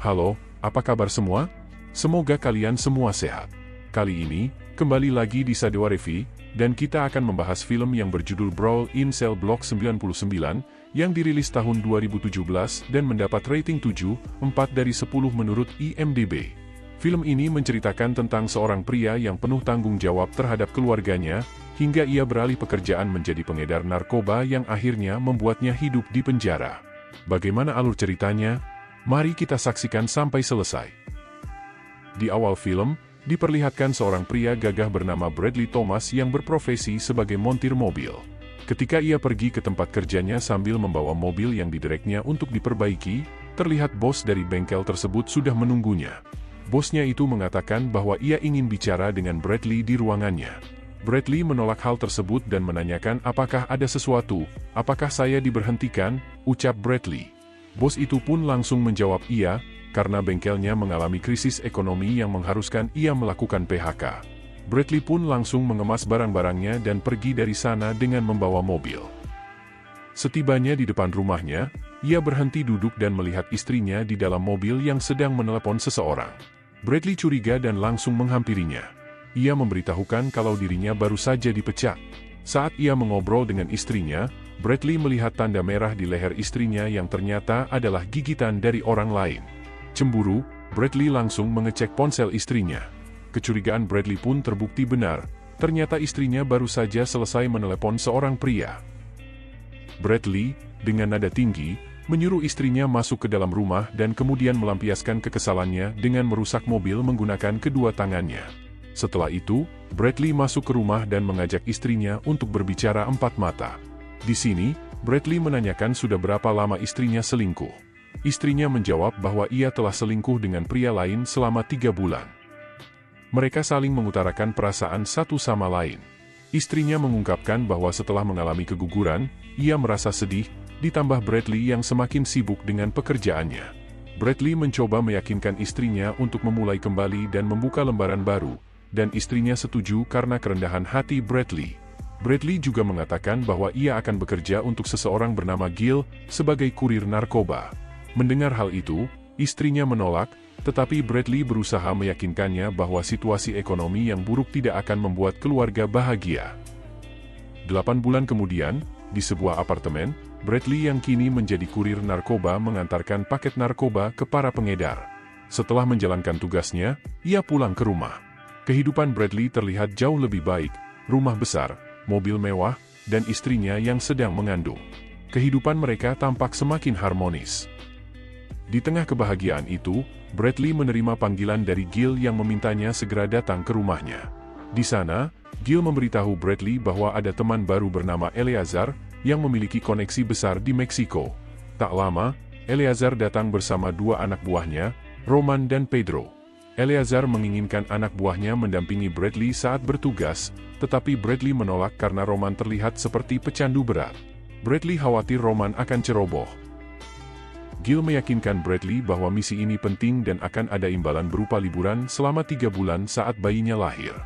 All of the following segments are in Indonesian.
Halo, apa kabar semua? Semoga kalian semua sehat. Kali ini, kembali lagi di Sadewa Revi, dan kita akan membahas film yang berjudul Brawl in Cell Block 99, yang dirilis tahun 2017 dan mendapat rating 7,4 dari 10 menurut IMDb. Film ini menceritakan tentang seorang pria yang penuh tanggung jawab terhadap keluarganya, hingga ia beralih pekerjaan menjadi pengedar narkoba yang akhirnya membuatnya hidup di penjara. Bagaimana alur ceritanya? Mari kita saksikan sampai selesai. Di awal film, diperlihatkan seorang pria gagah bernama Bradley Thomas yang berprofesi sebagai montir mobil. Ketika ia pergi ke tempat kerjanya sambil membawa mobil yang didereknya untuk diperbaiki, terlihat bos dari bengkel tersebut sudah menunggunya. Bosnya itu mengatakan bahwa ia ingin bicara dengan Bradley di ruangannya. Bradley menolak hal tersebut dan menanyakan apakah ada sesuatu. "Apakah saya diberhentikan?" ucap Bradley. Bos itu pun langsung menjawab iya, karena bengkelnya mengalami krisis ekonomi yang mengharuskan ia melakukan PHK. Bradley pun langsung mengemas barang-barangnya dan pergi dari sana dengan membawa mobil. Setibanya di depan rumahnya, ia berhenti duduk dan melihat istrinya di dalam mobil yang sedang menelepon seseorang. Bradley curiga dan langsung menghampirinya. Ia memberitahukan kalau dirinya baru saja dipecat. Saat ia mengobrol dengan istrinya, Bradley melihat tanda merah di leher istrinya yang ternyata adalah gigitan dari orang lain. Cemburu, Bradley langsung mengecek ponsel istrinya. Kecurigaan Bradley pun terbukti benar, ternyata istrinya baru saja selesai menelepon seorang pria. Bradley, dengan nada tinggi, menyuruh istrinya masuk ke dalam rumah dan kemudian melampiaskan kekesalannya dengan merusak mobil menggunakan kedua tangannya. Setelah itu, Bradley masuk ke rumah dan mengajak istrinya untuk berbicara empat mata. Di sini, Bradley menanyakan sudah berapa lama istrinya selingkuh. Istrinya menjawab bahwa ia telah selingkuh dengan pria lain selama 3 bulan. Mereka saling mengutarakan perasaan satu sama lain. Istrinya mengungkapkan bahwa setelah mengalami keguguran, ia merasa sedih, ditambah Bradley yang semakin sibuk dengan pekerjaannya. Bradley mencoba meyakinkan istrinya untuk memulai kembali dan membuka lembaran baru, dan istrinya setuju karena kerendahan hati Bradley. Bradley juga mengatakan bahwa ia akan bekerja untuk seseorang bernama Gil sebagai kurir narkoba. Mendengar hal itu, istrinya menolak, tetapi Bradley berusaha meyakinkannya bahwa situasi ekonomi yang buruk tidak akan membuat keluarga bahagia. 8 bulan kemudian, di sebuah apartemen, Bradley yang kini menjadi kurir narkoba mengantarkan paket narkoba ke para pengedar. Setelah menjalankan tugasnya, ia pulang ke rumah. Kehidupan Bradley terlihat jauh lebih baik, rumah besar, mobil mewah, dan istrinya yang sedang mengandung. Kehidupan mereka tampak semakin harmonis. Di tengah kebahagiaan itu, Bradley menerima panggilan dari Gil yang memintanya segera datang ke rumahnya. Di sana, Gil memberitahu Bradley bahwa ada teman baru bernama Eleazar, yang memiliki koneksi besar di Meksiko. Tak lama, Eleazar datang bersama 2 anak buahnya, Roman dan Pedro. Eleazar menginginkan anak buahnya mendampingi Bradley saat bertugas, tetapi Bradley menolak karena Roman terlihat seperti pecandu berat. Bradley khawatir Roman akan ceroboh. Gil meyakinkan Bradley bahwa misi ini penting dan akan ada imbalan berupa liburan selama 3 bulan saat bayinya lahir.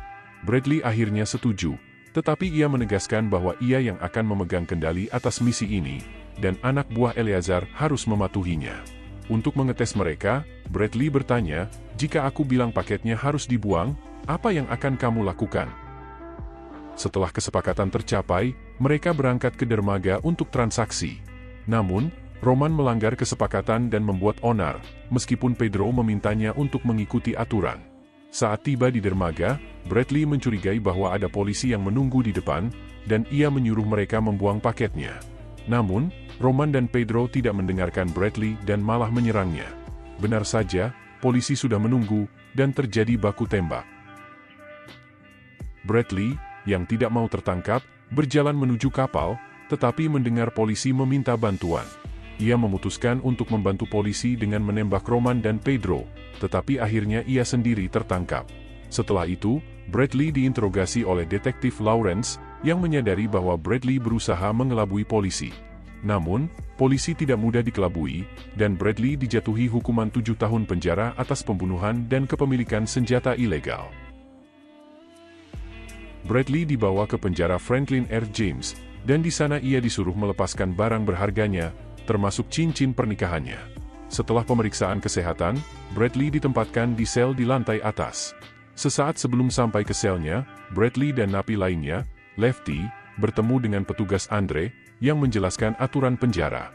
Bradley akhirnya setuju, tetapi ia menegaskan bahwa ia yang akan memegang kendali atas misi ini, dan anak buah Eleazar harus mematuhinya. Untuk mengetes mereka, Bradley bertanya, "Jika aku bilang paketnya harus dibuang, apa yang akan kamu lakukan?" Setelah kesepakatan tercapai, mereka berangkat ke dermaga untuk transaksi. Namun, Roman melanggar kesepakatan dan membuat onar, meskipun Pedro memintanya untuk mengikuti aturan. Saat tiba di dermaga, Bradley mencurigai bahwa ada polisi yang menunggu di depan, dan ia menyuruh mereka membuang paketnya. Namun, Roman dan Pedro tidak mendengarkan Bradley dan malah menyerangnya. Benar saja, polisi sudah menunggu, dan terjadi baku tembak. Bradley, yang tidak mau tertangkap, berjalan menuju kapal, tetapi mendengar polisi meminta bantuan. Ia memutuskan untuk membantu polisi dengan menembak Roman dan Pedro, tetapi akhirnya ia sendiri tertangkap. Setelah itu, Bradley diinterogasi oleh detektif Lawrence, yang menyadari bahwa Bradley berusaha mengelabui polisi. Namun, polisi tidak mudah dikelabui, dan Bradley dijatuhi hukuman 7 tahun penjara atas pembunuhan dan kepemilikan senjata ilegal. Bradley dibawa ke penjara Franklin R. James, dan di sana ia disuruh melepaskan barang berharganya, termasuk cincin pernikahannya. Setelah pemeriksaan kesehatan, Bradley ditempatkan di sel di lantai atas. Sesaat sebelum sampai ke selnya, Bradley dan napi lainnya, Lefty, bertemu dengan petugas Andre, yang menjelaskan aturan penjara.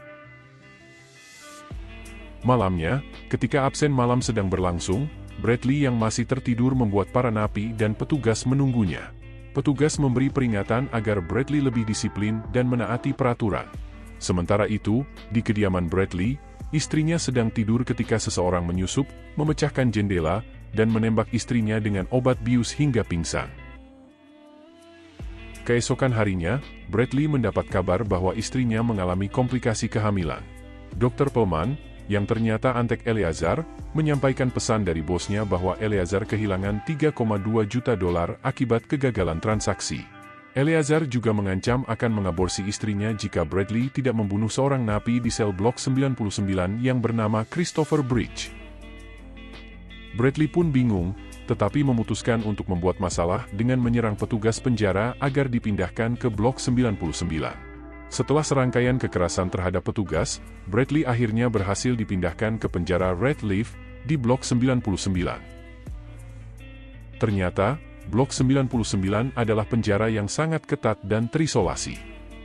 Malamnya, ketika absen malam sedang berlangsung, Bradley yang masih tertidur membuat para napi dan petugas menunggunya. Petugas memberi peringatan agar Bradley lebih disiplin dan menaati peraturan. Sementara itu, di kediaman Bradley, istrinya sedang tidur ketika seseorang menyusup, memecahkan jendela, dan menembak istrinya dengan obat bius hingga pingsan. Keesokan harinya, Bradley mendapat kabar bahwa istrinya mengalami komplikasi kehamilan. Dr. Pullman, yang ternyata antek Eleazar, menyampaikan pesan dari bosnya bahwa Eleazar kehilangan $3,2 juta akibat kegagalan transaksi. Eleazar juga mengancam akan mengaborsi istrinya jika Bradley tidak membunuh seorang napi di sel blok 99 yang bernama Christopher Bridge. Bradley pun bingung, tetapi memutuskan untuk membuat masalah dengan menyerang petugas penjara agar dipindahkan ke blok 99. Setelah serangkaian kekerasan terhadap petugas, Bradley akhirnya berhasil dipindahkan ke penjara Red Leaf di blok 99. Ternyata, blok 99 adalah penjara yang sangat ketat dan terisolasi.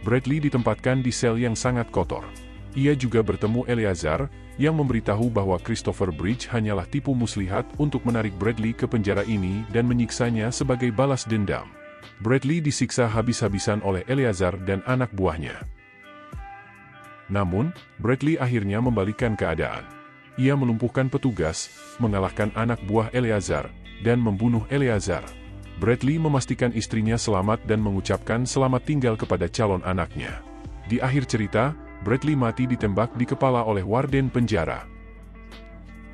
Bradley ditempatkan di sel yang sangat kotor. Ia juga bertemu Eleazar, yang memberitahu bahwa Christopher Bridge hanyalah tipu muslihat untuk menarik Bradley ke penjara ini dan menyiksanya sebagai balas dendam. Bradley disiksa habis-habisan oleh Eleazar dan anak buahnya. Namun, Bradley akhirnya membalikkan keadaan. Ia melumpuhkan petugas, mengalahkan anak buah Eleazar, dan membunuh Eleazar. Bradley memastikan istrinya selamat dan mengucapkan selamat tinggal kepada calon anaknya. Di akhir cerita, Bradley mati ditembak di kepala oleh warden penjara.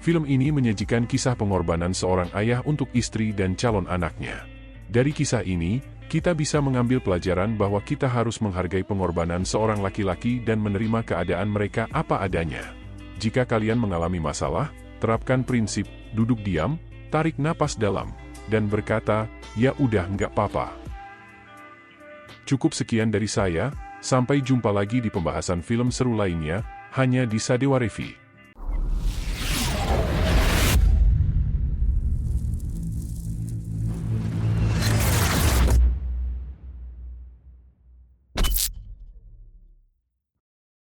Film ini menyajikan kisah pengorbanan seorang ayah untuk istri dan calon anaknya. Dari kisah ini, kita bisa mengambil pelajaran bahwa kita harus menghargai pengorbanan seorang laki-laki dan menerima keadaan mereka apa adanya. Jika kalian mengalami masalah, terapkan prinsip, duduk diam, tarik napas dalam, dan berkata, ya udah nggak apa-apa. Cukup sekian dari saya, sampai jumpa lagi di pembahasan film seru lainnya, hanya di Sadewa Review.